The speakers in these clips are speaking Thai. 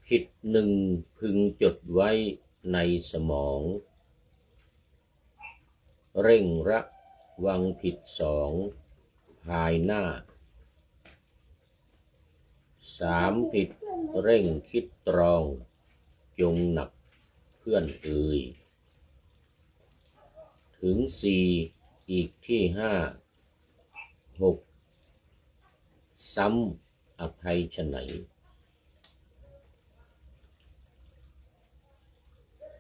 ผิดหนึ่งพึงจดไว้ในสมองเร่งระวังผิดสองภายหน้าสามผิดเร่งคิดตรองจงหนักเพื่อนเอ่ยถึงสี่อีกที่ห้าหกซ้ำอภัยไฉน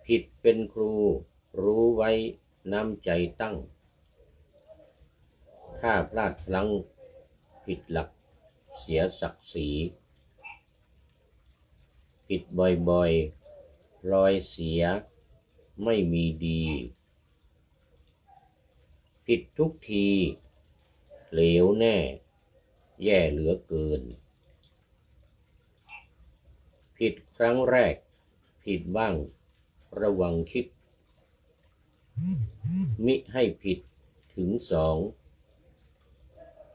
ผิดเป็นครูรู้ไว้น้ำใจตั้งถ้าพลาดพลั้งผิดหลักเสียศักดิ์ศรีผิดบ่อยๆพลอยเสียไม่มีดีผิดทุกทีเหลวแน่แย่เหลือเกินผิดครั้งแรกผิดบ้างระวังคิดมิให้ผิดถึงสอง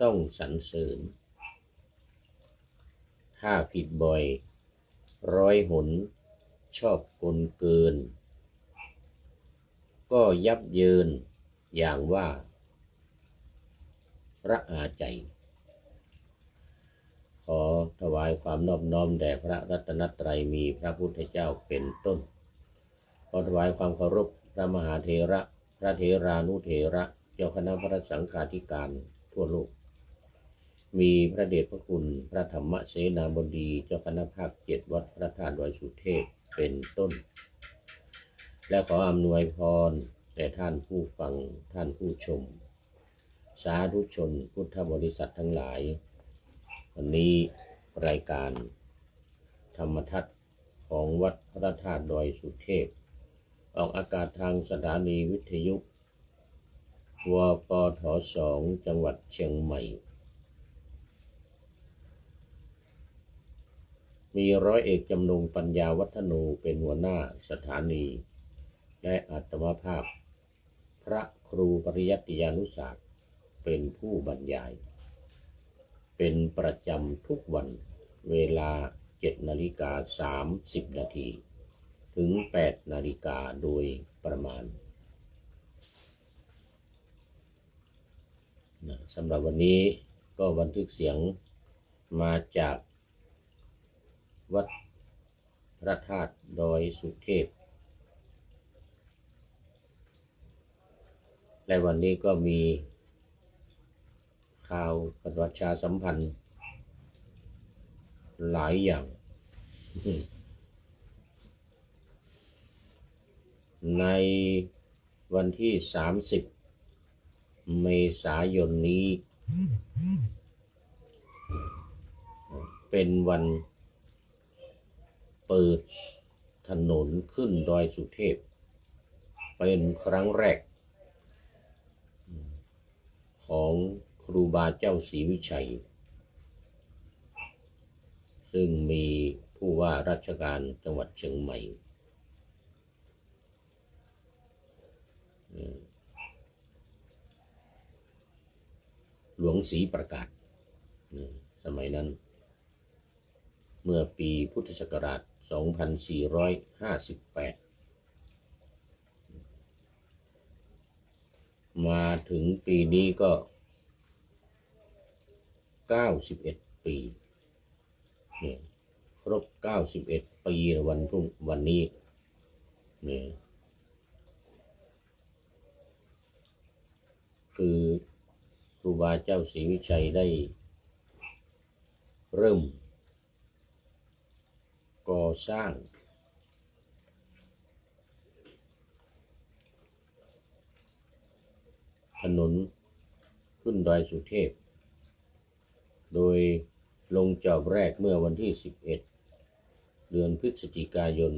ต้องสรรเสริญถ้าผิดบ่อยร้อยหนชอบกลเกินก็ยับเยินอย่างว่าระอาใจขอถวายความนอบน้อมแด่พระรัตนตรัยมีพระพุทธเจ้าเป็นต้นขอถวายความเคารพพระมหาเถระพระเถรานุเถระเจ้าคณะพระสังฆาธิการทั่วโลกมีพระเดชพระคุณพระธรรมเสนาบดีเจ้าคณะภาค7วัดพระธาตุดอยสุเทพเป็นต้นและขออำนวยพรแด่ท่านผู้ฟังท่านผู้ชมสาธุชนพุทธบริษัททั้งหลายวันนี้รายการธรรมทัศน์ของวัดพระธาตุดอยสุเทพออกอากาศทางสถานีวิทยุวปท2จังหวัดเชียงใหม่มีร้อยเอกจำนงปัญญาวัฒโนเป็นหัวหน้าสถานีและอาตมาภาพพระครูปริยัติยานุศาสตร์เป็นผู้บรรยายเป็นประจำทุกวันเวลา 7:30 นาทีถึง 8 นาฬิกาโดยประมาณสำหรับวันนี้ก็บันทึกเสียงมาจากวัดพระธาตุดอยสุเทพและวันนี้ก็มีข่าวประชาสัมพันธ์หลายอย่างในวันที่30 เมษายนนี้เป็นวันเปิดถนนขึ้นดอยสุเทพเป็นครั้งแรกของครูบาเจ้าศรีวิชัยซึ่งมีผู้ว่าราชการจังหวัดเชียงใหม่หลวงศรีประกาศสมัยนั้นเมื่อปีพุทธศักราช 2458 มาถึงปีนี้ก็ 91 ปีเนี่ยครบ 91 ปีวันนี้เนี่ยคือครูบาเจ้าศรีวิชัยได้เริ่มก่อสร้างถนนขึ้นดอยสุเทพโดยลงจอบแรกเมื่อวันที่11 เดือนพฤศจิกายน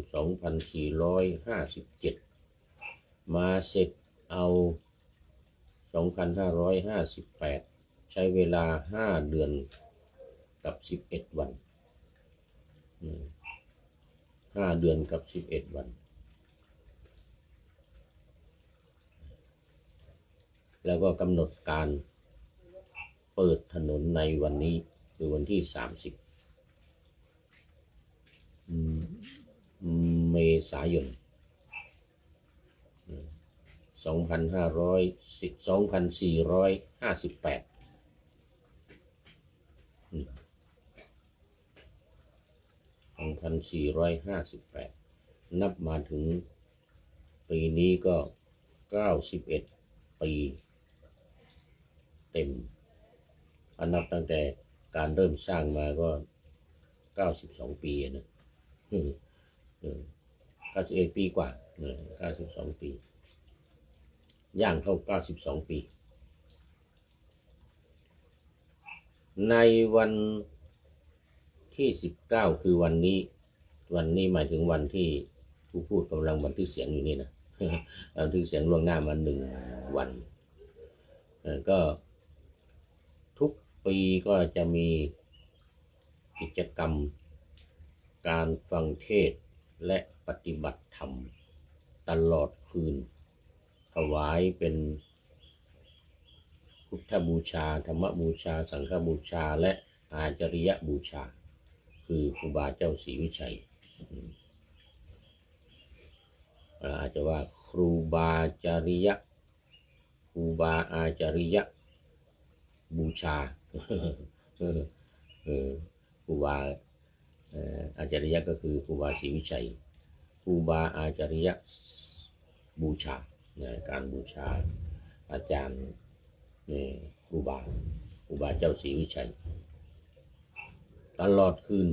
2457 มาเสร็จเอา 2558 ใช้เวลา5 เดือนกับ11 วัน5 เดือนกับ11 วันแล้วก็กำหนดการเปิดถนนในวันนี้คือวันที่30 เมษายน2458 นับมาถึงปีนี้ก็91 ปีเต็มนับตั้งแต่การเริ่มสร้างมาก็92 ปีนะ91 ปีกว่า92 ปีย่างเข้า92 ปีในวันที่19คือวันนี้หมายถึงวันที่ผู้พูดกำลังบันทึกเสียงอยู่นี่นะบันทึกเสียงล่วงหน้ามา1 วันก็ทุกปีก็จะมีกิจกรรมการฟังเทศน์และปฏิบัติธรรมตลอดคืนถวายเป็นพุทธบูชาธรรมบูชาสังฆบูชาและอาจาริยบูชาคือครูบาเจ้าศรีวิชัยอาจจะว่าครูบาอาจาริยบูชาครูบาอาจาริยก็คือครูบาศรีวิชัยครูบาอาจาริยบูชาการบูชาอาจารย์ครูบาเจ้าศรีวิชัยตลอดคืน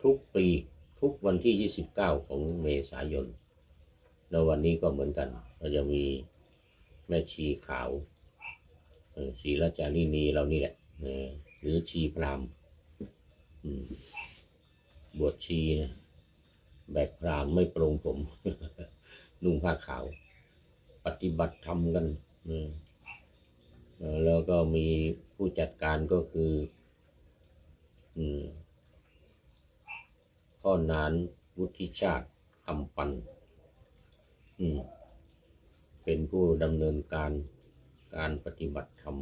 ทุกปีทุกวันที่29ของเมษายนแล้ววันนี้ก็เหมือนกันเราจะมีแม่ชีขาวศรีราชาลินีเรานี่แหละหรือชีพราหมณ์บวชชีนะแบบพราหมณ์ไม่ปรงผม นุ่งผ้าขาวปฏิบัติธรรมกันแล้วก็มีผู้จัดการก็คือพ่อนานวุฒิชาติคำปันเป็นผู้ดำเนินการปฏิบัติธรรม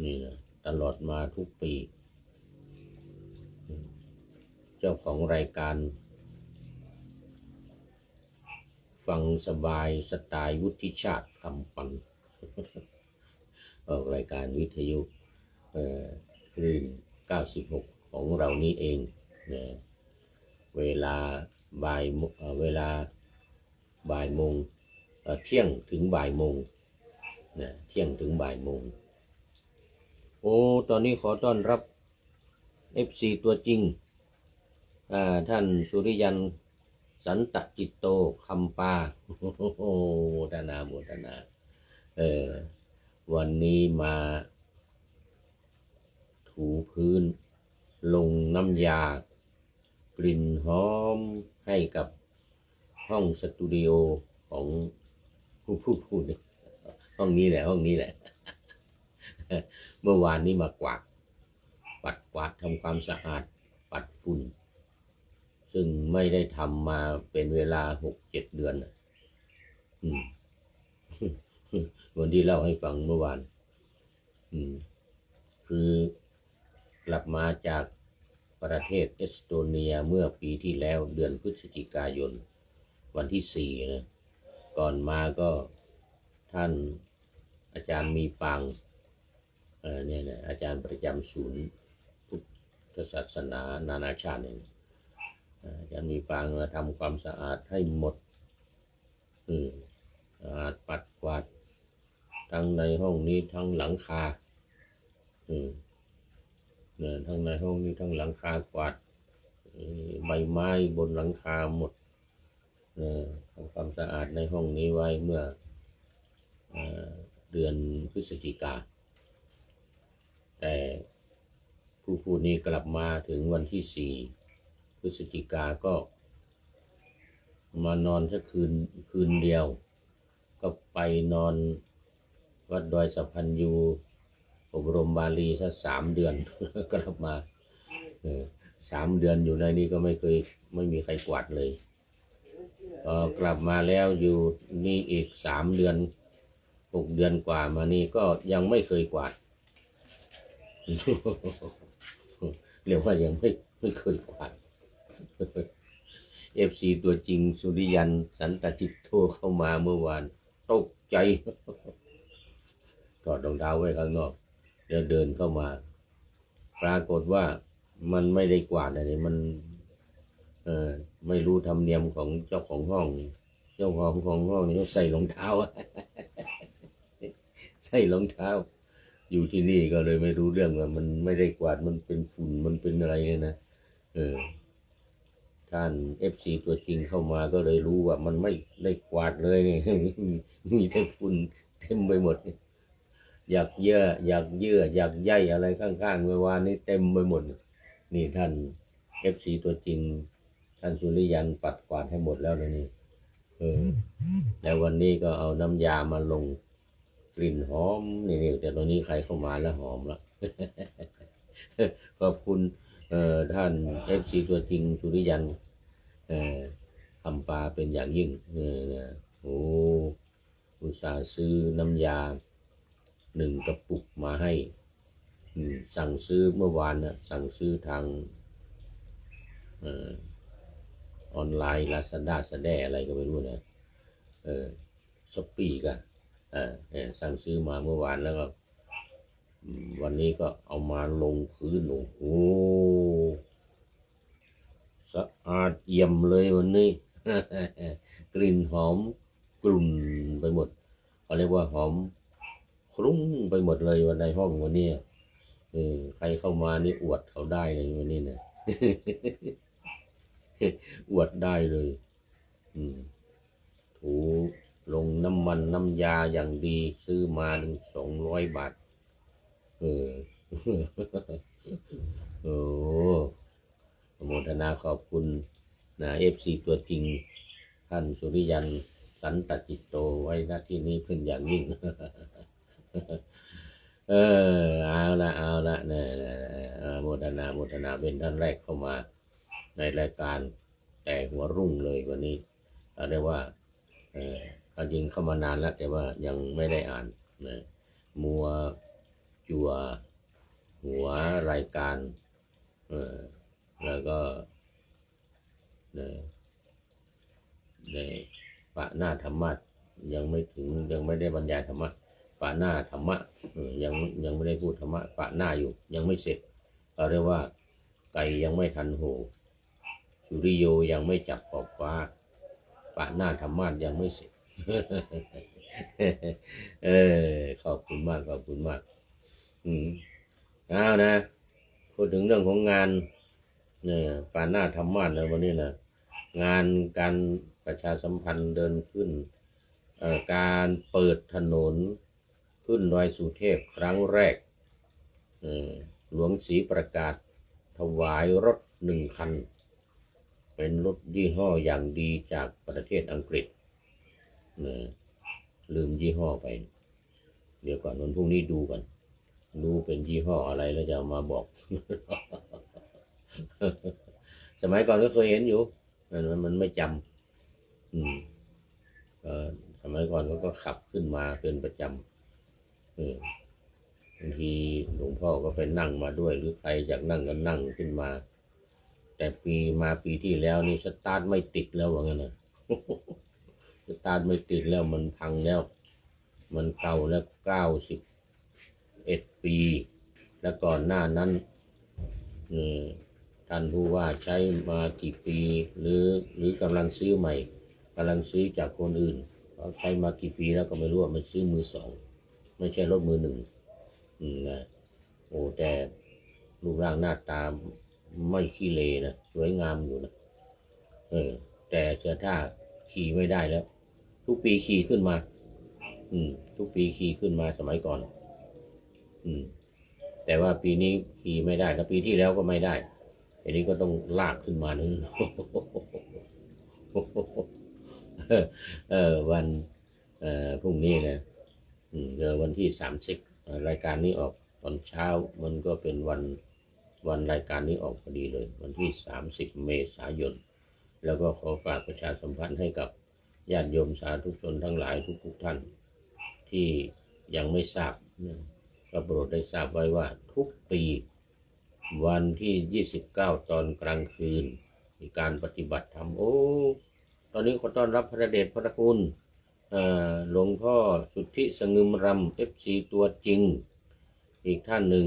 นี่นะตลอดมาทุกปีเจ้าของรายการฟังสบายสไตล์วุฒิชาติคำปันออกรายการวิทยุคลื่น96ของเรานี้เองเวลาบ่ายโมงเที่ยงถึงบ่ายโมงเที่ยงถึงบ่ายโมงตอนนี้ขอต้อนรับ FC ตัวจริงท่านสุริยันสันตจิตโตคำปาโมทนาวันนี้มาถูพื้นลงน้ำยากลิ่นหอมให้กับห้องสตูดิโอของผู้พูดห้องนี้แหละเมื่อวานนี้มากวาดปัดกวาดทำความสะอาดปัดฝุ่นซึ่งไม่ได้ทำมาเป็นเวลา 6-7 เดือนวันที่เล่าให้ฟังเมื่อวานคือกลับมาจากประเทศเอสโตเนียเมื่อปีที่แล้วเดือนพฤศจิกายนวันที่4นะก่อนมาก็ท่านอาจารย์มีปังเนี่ยนะอาจารย์ประจำศูนย์พุทธศาสนานานาชาติเนี่ยอาจารย์มีปังมาทำความสะอาดให้หมดสะอาดปัดกวาดทั้งในห้องนี้ทั้งหลังคาทั้งในห้องนี้ทั้งหลังคากวาดใบไม้บนหลังคาหมดทำความสะอาดในห้องนี้ไว้เมื่อเดือนพฤศจิกาแต่ผู้พูดนี้กลับมาถึงวันที่4พฤศจิกาก็มานอนสักคืนเดียวก็ไปนอนวัดดอยสัพพัญญูอบรมบาลีสัก3 เดือนกลับมา3 เดือนอยู่ในนี้ก็ไม่มีใครกวาดเลยกลับมาแล้วอยู่นี่อีก3 เดือน6 เดือนกว่ามานี่ก็ยังไม่เคยกวาด เรียกว่ายัง ไม่เคยกวาด FC ตัวจริงสุริยันสันตจิตโทรเข้ามาเมื่อวานตกใจถอดรองเท้าไว้ข้างนอกแล้วเดินเข้ามาปรากฏว่ามันไม่ได้กวาดอะไรมันไม่รู้ธรรมเนียมของเจ้าของห้องเจ้าของห้องนี่ต้องใส่รองเท้า ใส่รองเท้าอยู่ที่นี่ก็เลยไม่รู้เรื่องว่ามันไม่ได้กวาดมันเป็นฝุ่นมันเป็นอะไรเนี่ยนะท่าน FC ตัวจริงเข้ามาก็เลยรู้ว่ามันไม่ได้กวาดเลยนี่ มีแต่ฝุ่นเต็มไปหมดอยากเยื่ออยากใยอะไรข้างๆเมื่อวานนี้เต็มไปหมดนี่ท่าน FC ตัวจริงท่านสุริยันปัดกวาดให้หมดแล้วนี่แล้ววันนี้ก็เอาน้ำยามาลงกลิ่นหอมนี่แต่ตอนนี้ใครเข้ามาแล้วหอมแล้ว ขอบคุณท่าน FC ตัวจริงสุริยันทำปลาเป็นอย่างยิ่งโอ้อุตส่าห์ซื้อน้ำยา1 กระปุกมาให้สั่งซื้อเมื่อวานนะสั่งซื้อทางออนไลน์ลาซาด้าสแดอะไรก็ไม่รู้นะช้อปปี้ก็สั่งซื้อมาเมื่อวานแล้วก็วันนี้ก็เอามาลงพื้นโอ้โหสะอาดเยี่ยมเลยวันนี้ กลิ่นหอมกลุ่นไปหมดเขาเรียกว่าหอมคลุ้งไปหมดเลยวันในห้องวันนี้ใครเข้ามานี่อวดเขาได้เลยวันนี้นะ อวดได้เลยถูลงน้ำมันน้ำยาอย่างดีซื้อมาถึง200 บาทโอ้โมทนาขอบคุณนะFC ตัวจริงท่านสุริยันสันตจิตโตไว้ณที่นี้เพิ่งอย่างยิ่ง เอาละเนี่ยโมทนาเป็นท่านแรกเข้ามาในรายการแต่หัวรุ่งเลยวันนี้เรียกว่าจริงเข้ามานานแล้วแต่ว่ายังไม่ได้อ่านนะมัวจัวหัวรายการแล้วก็ในปะหน้าธรรมะยังไม่ถึงยังไม่ได้บรรยายธรรมะปะหน้าธรรมะยังไม่ได้พูดธรรมะปะหน้าอยู่ยังไม่เสร็จเรียกว่าไก่ยังไม่ทันโหสุริโยยังไม่จับขอบฟ้าปะหน้าธรรมะยังไม่เสร็จ ขอบคุณมากเอานะพูดถึงเรื่องของงานเนี่ยปะหน้าธรรมะแล้ววันนี้นะงานการประชาสัมพันธ์เดินขึ้นการเปิดถนนขึ้นดอยสุเทพครั้งแรกหลวงศรีประกาศถวายรถ1 คันเป็นรถยี่ห้ออย่างดีจากประเทศอังกฤษลืมยี่ห้อไปเดี๋ยวก่อนวันพรุ่งนี้ดูกันรู้เป็นยี่ห้ออะไรแล้วจะมาบอก สมัยก่อนก็เคยเห็นอยู่มันไม่จำสมัยก่อนเขาก็ขับขึ้นมาเป็นประจำบางทีหลวงพ่อก็ไปนั่งมาด้วยหรือใครอยากนั่งก็นั่งขึ้นมาแต่ปีที่แล้วนี่สตาร์ทไม่ติดแล้วว่างั้นนะ สตาร์ทไม่ติดแล้วมันพังแล้วมันเก่าแล้ว91 ปีแล้วก่อนหน้านั้นท่านผู้ว่าใช้มากี่ปีหรือกำลังซื้อใหม่กำลังซื้อจากคนอื่นเขาใช้มากี่ปีแล้วก็ไม่รู้ว่ามันซื้อมือ 2ไม่ใช่รถมือ 1นะโอ้แต่รูปร่างหน้าตาไม่ขี้เลนะสวยงามอยู่นะแต่เสื้อท่าขี่ไม่ได้แล้วทุกปีขี่ขึ้นมาทุกปีขี่ขึ้นมาสมัยก่อนแต่ว่าปีนี้ขี่ไม่ได้แล้วปีที่แล้วก็ไม่ได้อันนี้ก็ต้องลากขึ้นมานึง วันพรุ่งนี้นะเดี๋ยววันที่30รายการนี้ออกตอนเช้ามันก็เป็นวันรายการนี้ออกพอดีเลยวันที่30 เมษายนแล้วก็ขอฝากประชาสัมพันธ์ให้กับญาติโยมสาธุชนทั้งหลายทุกท่านที่ยังไม่ทราบก็โปรดได้ทราบไว้ว่าทุกปี วันที่29ตอนกลางคืนมีการปฏิบัติธรรมโอ้ตอนนี้ขอต้อนรับพระเดชพระคุณหลวงพ่อสุทธิสงึมรำ FC ตัวจริงอีกท่านหนึ่ง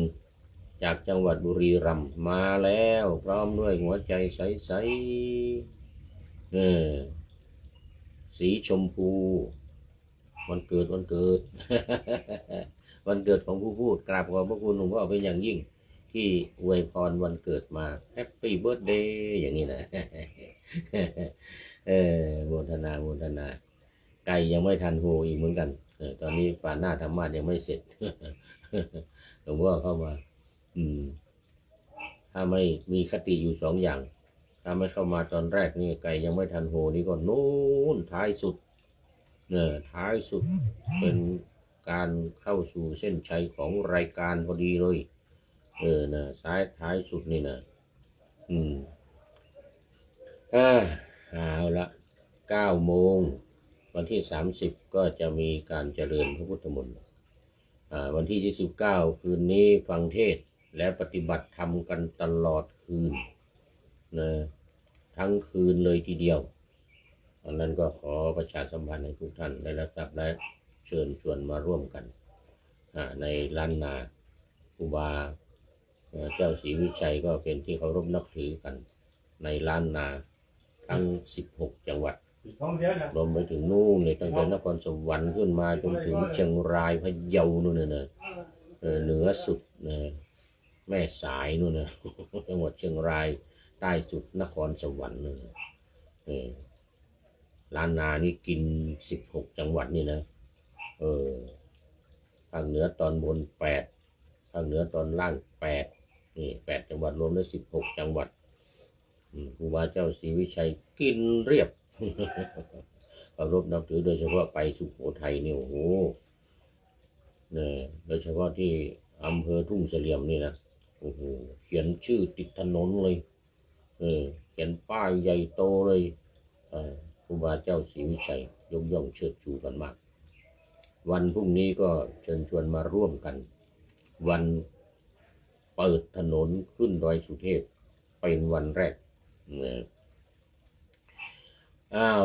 จากจังหวัดบุรีรัมย์มาแล้วพร้อมด้วยหัวใจใสๆสีชมพูวันเกิด วันเกิดของผู้พูดกราบขอบพระคุณหลวงพ่อเป็นอย่างยิ่งที่อวยพรวันเกิดมาแฮปปี้เบิร์ธเดย์อย่างนี้นะโมทนาไก่ยังไม่ทันโฮอีกเหมือนกันตอนนี้ป่าหน้าธรรมะยังไม่เสร็จหลวงพ่อเข้ามาถ้าไม่มีคติอยู่2 อย่างถ้าไม่เข้ามาตอนแรกนี่ไก่ยังไม่ทันโฮนี่ก็โน้นท้ายสุดท้ายสุดเป็นการเข้าสู่เส้นชัยของรายการพอดีเลยนะท้ายสุดนี่นะเอาละ9 โมงวันที่30ก็จะมีการเจริญพระพุทธมนต์วันที่29คืนนี้ฟังเทศน์และปฏิบัติธรรมกันตลอดคืนนะทั้งคืนเลยทีเดียวดังนั้นก็ขอประชาสัมพันธ์ให้ทุกท่านได้รับทราบและเชิญชวนมาร่วมกันในล้านนาครูบาเจ้าศรีวิชัยก็เป็นที่เคารพนับถือกันในล้านนาทั้ง16 จังหวัดรวมไปถึงนู่นเลยตั้งแต่นครสวรรค์ขึ้นมาจนถึงเชียงรายพะเยานู่นน่ะเหนือสุดแม่สายนู่นน่ะจังหวัดเชียงรายใต้สุดนครสวรรค์นู่นล้านนานี่กิน16 จังหวัดนี่นะภาคเหนือตอนบน8ภาคเหนือตอนล่าง8นี่8 จังหวัดรวมแล้ว16 จังหวัดครูบาเจ้าศรีวิชัยกินเรียบเคารพนับถือโดยเฉพาะไปสุโขทัยนี่โอ้โหเนี่ยโดยเฉพาะที่อำเภอทุ่งเสลี่ยมนี่นะโอ้โหเขียนชื่อติดถนนเลยเขียนป้ายใหญ่โตเลยครูบาเจ้าศรีวิชัยยกย่องเชิดชูกันมากวันพรุ่งนี้ก็เชิญชวนมาร่วมกันวันเปิดถนนขึ้นดอยสุเทพเป็นวันแรก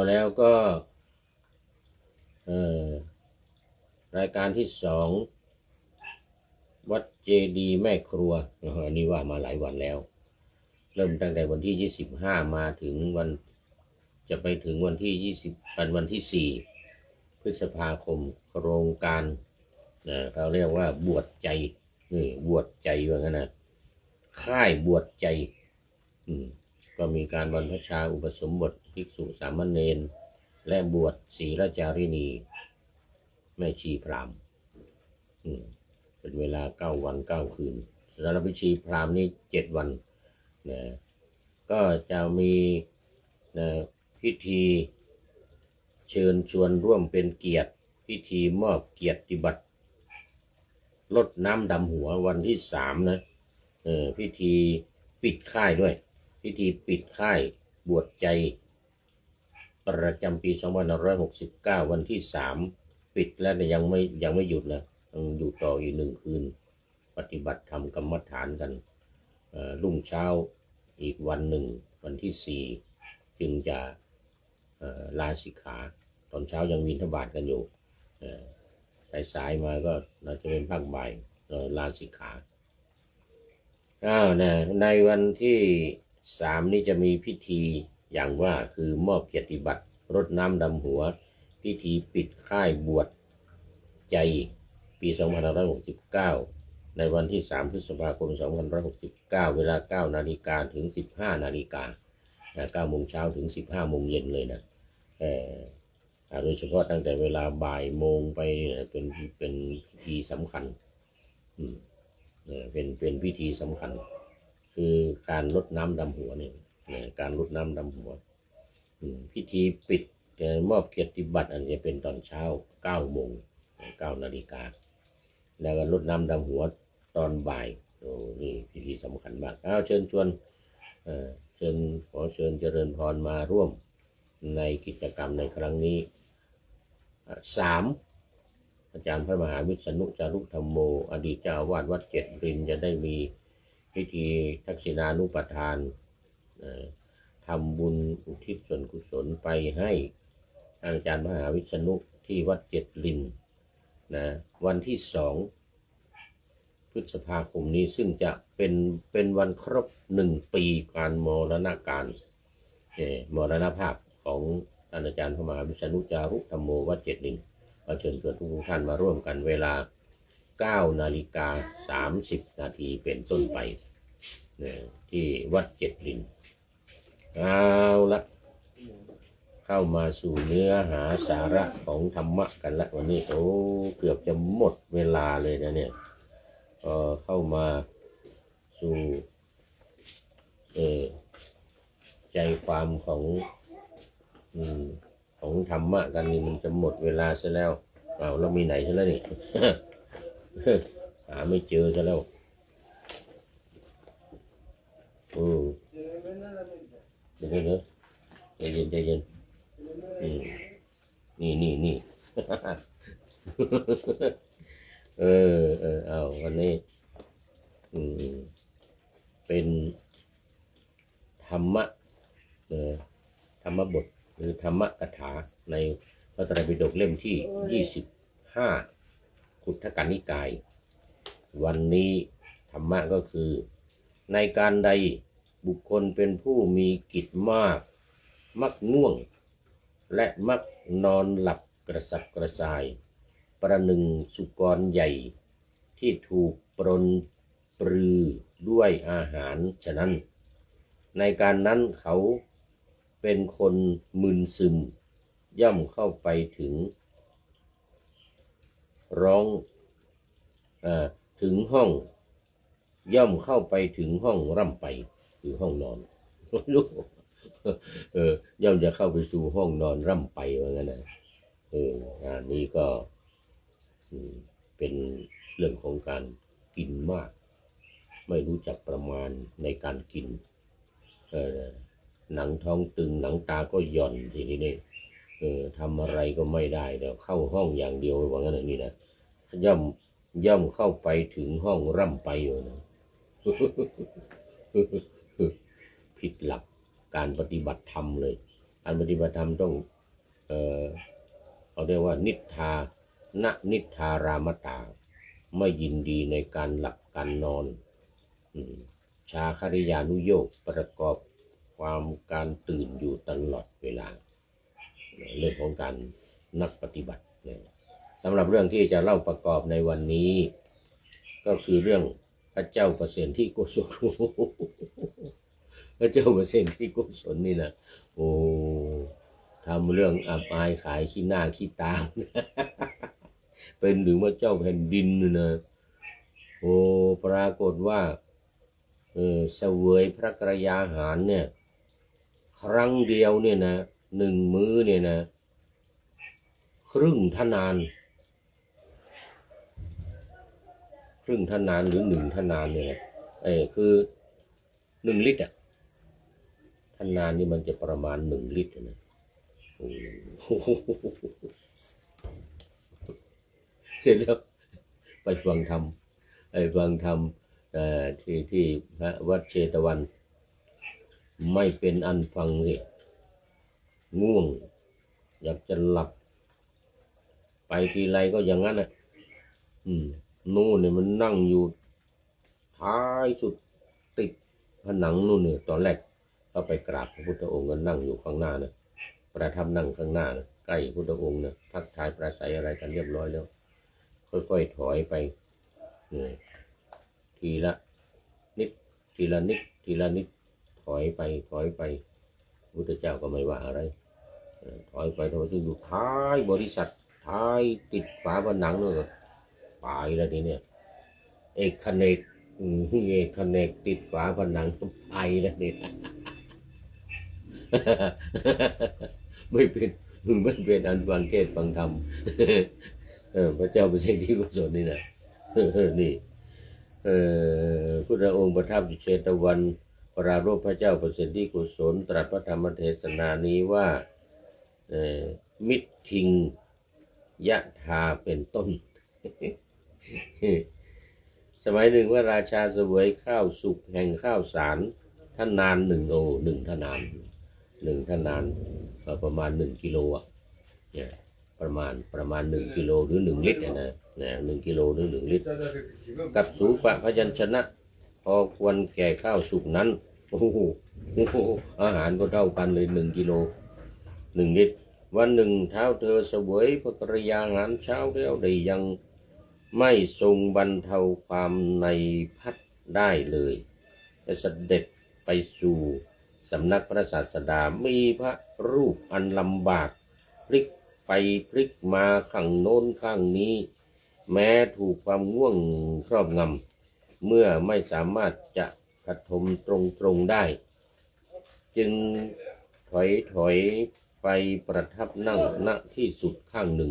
แล้วก็รายการที่2วัดเจดีย์แม่ครัวนี่ว่ามาหลายวันแล้วเริ่มตั้งแต่วันที่25มาถึงวันจะไปถึงวันที่20เป็นวันที่4พฤษภาคมโครงการเขาเรียกว่าบวชใจนี่บวชใจว่างั้นนะค่ายบวชใจก็มีการบรรพชาอุปสมบทภิกษุสามเณรและบวชศีลจารินีแม่ชีพราหมณ์เป็นเวลา9 วัน 9 คืนสำหรับพิธีพราหมณ์นี่7 วันนะก็จะมีพิธีเชิญชวนร่วมเป็นเกียรติพิธีมอบเกียรติบัตรรดน้ำดำหัววันที่3นะพิธีปิดค่ายด้วยพิธีปิดค่ายบวชใจประจำปี2569วันที่3ปิดแล้วแต่ยังไม่หยุดนะยังอยู่ต่ออีก1 คืนปฏิบัติธรรมกรรมฐานกันรุ่งเช้าอีกวันหนึ่งวันที่4จึงจะลาสิกขาตอนเช้ายังบิณฑบาตกันอยู่สายมาก็น่าจะเป็นภาคบ่ายลาสิกขาในวันที่3นี่จะมีพิธีอย่างว่าคือมอบเกียรติบัตรรดน้ำดำหัวพิธีปิดค่ายบวชใจปี2569ในวันที่3 พฤษภาคม 2569เวลา 9 นาฬิกาถึง 15 นาฬิกา9 โมงเช้าถึง 15 โมงเย็นเลยนะโดยเฉพาะตั้งแต่เวลาบ่ายโมงไปเป็นพิธีสำคัญเป็นพิธีสำคัญคือการรดน้ำดำหัวเนี่ยการรดน้ำดำหัวพิธีปิดมอบเกียรติบัตรอันนี้เป็นตอนเช้า9 โมง 9 นาฬิกาแล้วก็รดน้ำดำหัวตอนบ่ายนี่พิธีสำคัญมากเชิญชวนขอเชิญเจริญพรมาร่วมในกิจกรรมในครั้งนี้3อาจารย์พระมหาวิษณุจารุธรรมโมอดีตเจ้าอาวาสวัด7 ริมจะได้มี พิธีทักษิณานุปทานทำบุญอุทิศส่วนกุศลไปให้อาจารย์มหาวิษณุที่วัดเจ็ดลินนะวันที่2 พฤษภาคมนี้ซึ่งจะเป็นวันครบ1 ปีการมรณภาพของอาจารย์พระมหาวิษณุจารุธรรมโมวัดเจ็ดลินเราเชิญชวนทุกท่านมาร่วมกันเวลา 9:30 นาทีเป็นต้นไปที่วัดเจ็ดลินเอาละเข้ามาสู่เนื้อหาสาระของธรรมะกันละวันนี้เกือบจะหมดเวลาเลยนะเนี่ยเข้ามาสู่ใจความของธรรมะกันนี่มันจะหมดเวลาซะแล้วเรามีไหนซะแล้วนี่ หาไม่เจอซะแล้วเดี๋ยวใจเย็นนี่ เอาวันนี้เป็นธรรมะธรรมบทหรือธรรมกถาในพระไตรปิฎกเล่มที่25ขุททกนิกายวันนี้ธรรมะก็คือในการใดบุคคลเป็นผู้มีกิจมากมักง่วงและมักนอนหลับกระสับกระส่ายประหนึ่งสุกรใหญ่ที่ถูกปรนปรือด้วยอาหารฉะนั้นในการนั้นเขาเป็นคนมึนซึมย่อมเข้าไปถึงถึงห้องย่อมเข้าไปถึงห้องร่ำไปคือห้องนอน ย่อมจะเข้าไปสู่ห้องนอนร่ำไปว่างั้นนะนี่ก็เป็นเรื่องของการกินมากไม่รู้จักประมาณในการกินหนังท้องตึงหนังตาก็หย่อนทีนี้ทำอะไรก็ไม่ได้แล้วเข้าห้องอย่างเดียวว่างั้นนี่นะย่อมเข้าไปถึงห้องร่ำไปอยู่นะ ผิดหลักการปฏิบัติธรรมเลยการปฏิบัติธรรมต้องเขาเรียกว่านิทารามตาไม่ยินดีในการหลับการนอนชาคริยานุโยคประกอบความการตื่นอยู่ตลอดเวลาเรื่องของการนักปฏิบัติสำหรับเรื่องที่จะเล่าประกอบในวันนี้ก็คือเรื่องพระเจ้าประเสนที่โกศล พระเจ้าประเสนที่โกศลนี่นะทำเรื่องอับอายขายขี้หน้าขี้ตา เป็นถึงว่าเจ้าแผ่นดินนะปรากฏว่าเสวยพระกรยาหารเนี่ยครั้งเดียวเนี่ยนะ1 มื้อเนี่ยนะครึ่งทนานหรือ1 ทนานเนี่ยคือ1 ลิตรทนานนี่มันจะประมาณ1 ลิตรนะเสร็จแล้วไปฟังธรรมที่วัดเชตวันไม่เป็นอันฟังเลยง่วงอยากจะหลับไปทีไรก็อย่างนั้นนู่นเนี่ยมันนั่งอยู่ท้ายสุดติดผนังนู่นเนี่ยตอนแรกเข้าไปกราบพระพุทธองค์ก็นั่งอยู่ข้างหน้านะประทับนั่งข้างหน้านะใกล้พุทธองค์นะทักทายปราศัยอะไรกันเรียบร้อยแล้วค่อยๆถอยไปทีละนิดถอยไปพุทธเจ้าก็ไม่ว่าอะไรถอยไปจนอยู่ท้ายบริษัทท้ายติดฝาผนังนู่นไปแล้วทีเนี่ยเอกเนกติดฝาผนังไปแล้วเนี่ย ไม่เป็นอันฟังเทศน์ฟังธรรม พระเจ้าประเสริฐที่กุศลนี่นะ นี่พุทธองค์ประทับอยู่เชตวันปรารภพระเจ้าประเสริฐที่กุศลตรัสพระธรรมเทศนานี้ว่ามิตรทิงยะธาเป็นต้น สมัยหนึ่งว่าราชาเสวยข้าวสุกแห่งข้าวสารท่านนานหนึ่งท่านานประมาณ1 กิโลอ่ะเนี่ยประมาณ1 กิโลหรือ1 ลิตรนะ1 กิโลหรือ1 ลิตรกับสูปะพยัญชนะพอควรแก่ข้าวสุกนั้นโอ้โหอาหารก็เท่ากันเลย1 กิโล1 ลิตรวันหนึ่งเท้าเธอเสวยพระกรยาหารเช้าแล้วได้ยังไม่ทรงบรรเทาความในพัดได้เลยจะเสด็จไปสู่สำนักพระศาสดามีพระรูปอันลำบากพลิกไปพลิกมาข้างโน้นข้างนี้แม้ถูกความง่วงครอบงำเมื่อไม่สามารถจะกระทมตรงได้จึงถอยไปประทับนั่งณที่สุดข้างหนึ่ง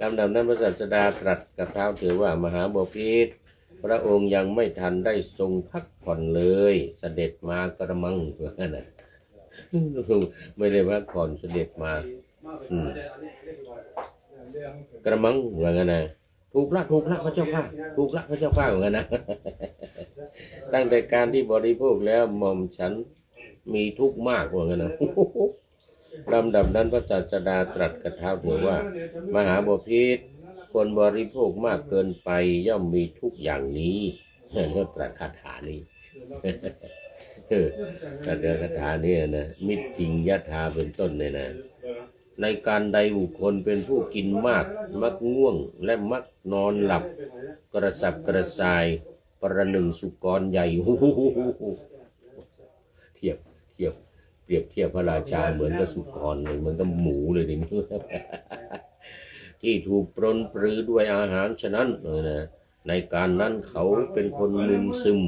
ลำดับนั้นพระศาสดาตรัสกับท้าวเธอว่ามหาบพิตรพระองค์ยังไม่ทันได้ทรงพักผ่อนเลยเสด็จมากระมังเพื่อนนะไม่ได้พักผ่อนเสด็จมากระมังว่างั้นนะถูกละพระเจ้าข้าถูกละพระเจ้าข้าว่างั้นนะตั้งแต่การที่บริโภคแล้วหม่อมฉันมีทุกข์มากว่างั้นนะลำดับนั้นพระศาสดาตรัสกับท้าวเธอว่ามหาบพิตรคนบริโภคมากเกินไปย่อมมีทุกอย่างนี้ก็ตรัสคาถานี้ตรัสคาถานี้นะมิตรจริงยถาเป็นต้นเนี่ยนะในการใดบุคคลเป็นผู้กินมากมักง่วงและมักนอนหลับกระสับกระส่ายประหนึ่งสุกรใหญ่เทียบเปรียบเทียบพระราชาเหมือนกับสุกรเลยเหมือนกับหมูเลยนี่ที่ถูกปรนปรือด้วยอาหารฉะนั้นนะในการนั้นเขาเป็นคนมึนซึม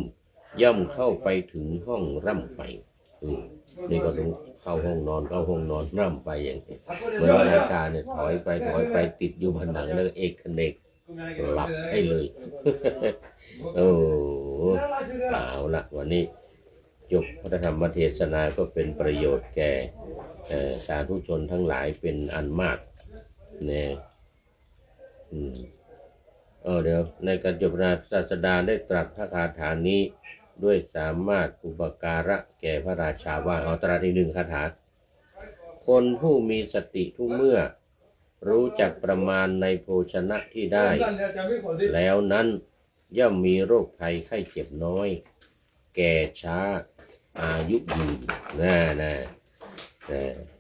ย่ำเข้าไปถึงห้องร่ำไปนี่ก็ต้องเข้าห้องนอนร่ำไปอย่างนี้เหมือนพระราชาเนี่ยถอยไปติดอยู่ผนังแล้วเอกเนกหลับให้เลยโอ้เอาละวันนี้จบพระธรรมเทศนาก็เป็นประโยชน์แก่สาธุชนทั้งหลายเป็นอันมากเนี่ยเดี๋ยวในการจบศาสดาได้ตรัสพระคาถานี้ด้วยสามารถอุปการะแก่พระราชาว่าตรัสที่1 คาถาคนผู้มีสติทุกเมื่อรู้จักประมาณในโภชนะที่ได้แล้วนั้นย่อมมีโรคภัยไข้เจ็บน้อยแก่ช้าอายุยืน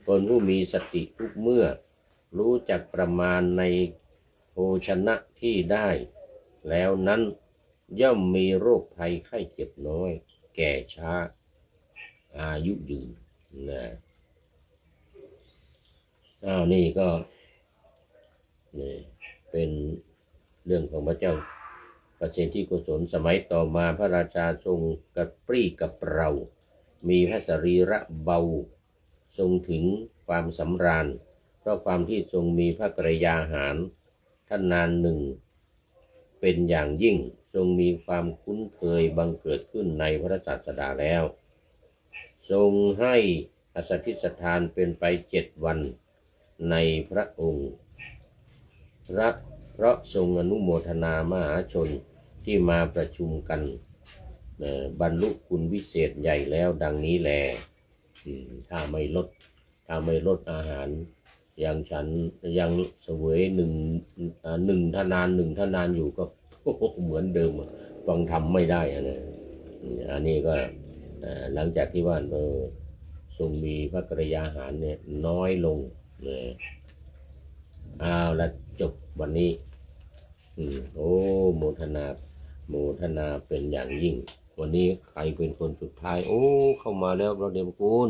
คนผู้มีสติทุกเมื่อรู้จักประมาณในโภชนะที่ได้แล้วนั้นย่อมมีโรคภัยไข้เจ็บน้อยแก่ช้าอายุยืนนี่ก็เป็นเรื่องของพระเจ้าประสิทธิโกศลสมัยต่อมาพระราชาทรงกระปรี้กระเปร่ามีพระสรีระเบาทรงถึงความสำราญเพราะความที่ทรงมีพระกรยาหารท่านนานหนึ่งเป็นอย่างยิ่งทรงมีความคุ้นเคยบังเกิดขึ้นในพระศาสดาแล้วทรงให้อสัตถิสถานเป็นไป7 วันในพระองค์เพราะทรงอนุโมทนามหาชนที่มาประชุมกันบรรลุคุณวิเศษใหญ่แล้วดังนี้แลถ้าไม่ลดอาหารอย่างฉันยังเสวยหนึ่งทนานอยู่ก็เหมือนเดิมฟังธรรมไม่ได้นะอันนี้ก็หลังจากที่ว่าทรงมีพระกรยาหารเนี่ยน้อยลงแล้วจบวันนี้โมทนาเป็นอย่างยิ่งวันนี้ใครเป็นคนสุดท้ายเข้ามาแล้วเราเดชคุณ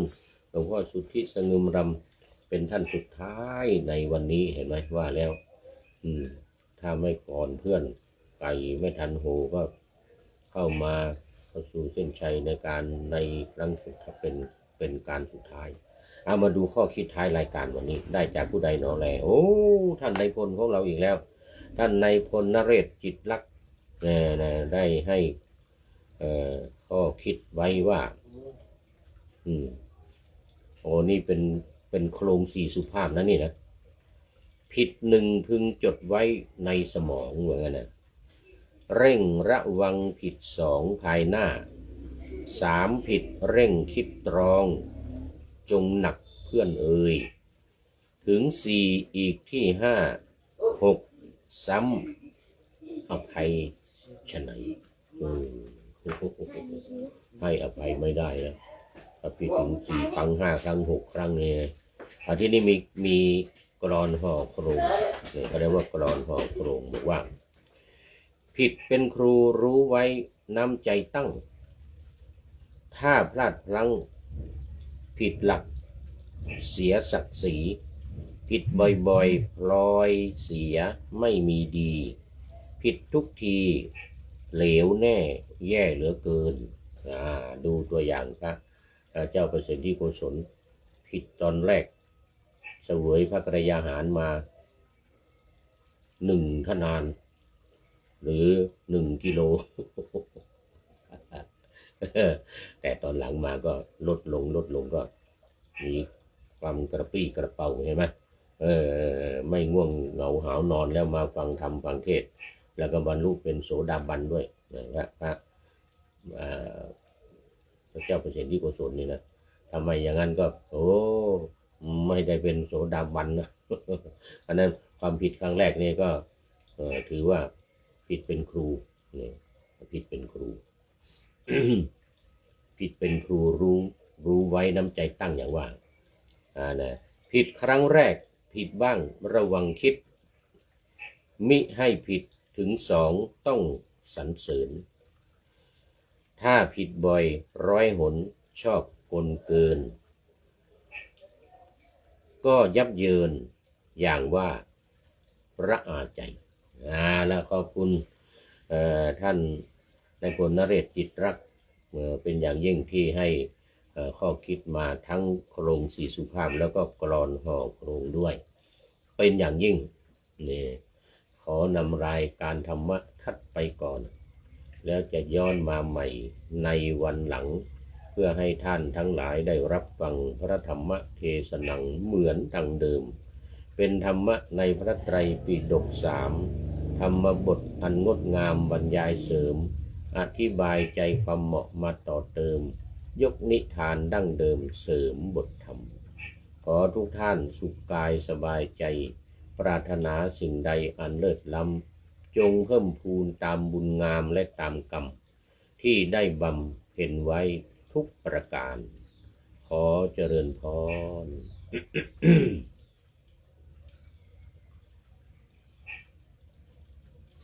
หลวงพ่อสุทธิสงึมรำเป็นท่านสุดท้ายในวันนี้เห็นไหมว่าแล้วถ้าไม่ก่อนเพื่อนไก่ไม่ทันโหก็เข้าสู่เส้นชัยในครั้งสุดท้ายเป็นการสุดท้ายเอามาดูข้อคิดท้ายรายการวันนี้ได้จากผู้ใดหนอแลท่านนายพลของเราอีกแล้วท่านนายพลนเรศจิตลักษณ์ได้ให้ข้อคิดไว้ว่านี่เป็นโครง4สุภาพนะนี่นะ เ ผิดหนึ่งพึงจดไว้ในสมองเหมือนกันนะเร่งระวังผิดสองภายหน้าสามผิดเร่งคิดตรองจงหนักเพื่อนเอ่ยถึงสี่อีกที่ห้าหกซ้ำอภัยฉะไหนให้อภัยไม่ได้นะถ้าผิดถึงสี่ครั้งห้าครั้งหกครั้งเนี่ยที่นี่มีกลอนห่อโครงเขาเรียกว่ากลอนห่อโครงบอกว่าผิดเป็นครูรู้ไว้น้ำใจตั้งถ้าพลาดพลั้งผิดหลักเสียศักดิ์ศรีผิดบ่อยๆพลอยเสียไม่มีดีผิดทุกทีเหลวแน่แย่เหลือเกินดูตัวอย่างครับเจ้าประสิทธิโกศลผิดตอนแรกเสวยพระกรยาหารมา1 ทนานหรือ1 กิโล แต่ตอนหลังมาก็ลดลงก็มีความกระปรี้กระเป๋าเห็นไหมไม่ง่วงเหงาหาวนอนแล้วมาฟังธรรมฟังเทศน์แล้วก็บรรลุเป็นโสดาบันด้วยนะครับพระเจ้าประสิทธิโกศลนี่นะทำไมอย่างนั้นก็ไม่ได้เป็นโสดาบันนะอันนั้นความผิดครั้งแรกนี่ก็ถือว่าผิดเป็นครูนี่ผิดเป็นครู ผิดเป็นครูรู้ไว้น้ำใจตั้งอย่างว่านะผิดครั้งแรกผิดบ้างระวังคิดมิให้ผิดถึง2ต้องสรรเสริญถ้าผิดบ่อย100 หนชอบกลเกินก็ยับเยินอย่างว่าระอาใจแล้วขอบคุณท่านนายพลนเรศจิตรักเป็นอย่างยิ่งที่ให้ข้อคิดมาทั้งโครงสี่สุภาพแล้วก็กลอนห่อโครงด้วยเป็นอย่างยิ่งนี่ขอนำรายการธรรมะทัดไปก่อนแล้วจะย้อนมาใหม่ในวันหลังเพื่อให้ท่านทั้งหลายได้รับฟังพระธรรมเทศนาเหมือนดังเดิมเป็นธรรมะในพระไตรปิฎก3ธรรมบทอันงดงามบรรยายเสริมอธิบายใจความเหมาะมาต่อเติมยกนิทานดั้งเดิมเสริมบทธรรมขอทุกท่านสุขกายสบายใจปรารถนาสิ่งใดอันเลิศล้ำจงเพิ่มพูนตามบุญงามและตามกรรมที่ได้บำเพ็ญไว้ทุกประการขอเจริญพร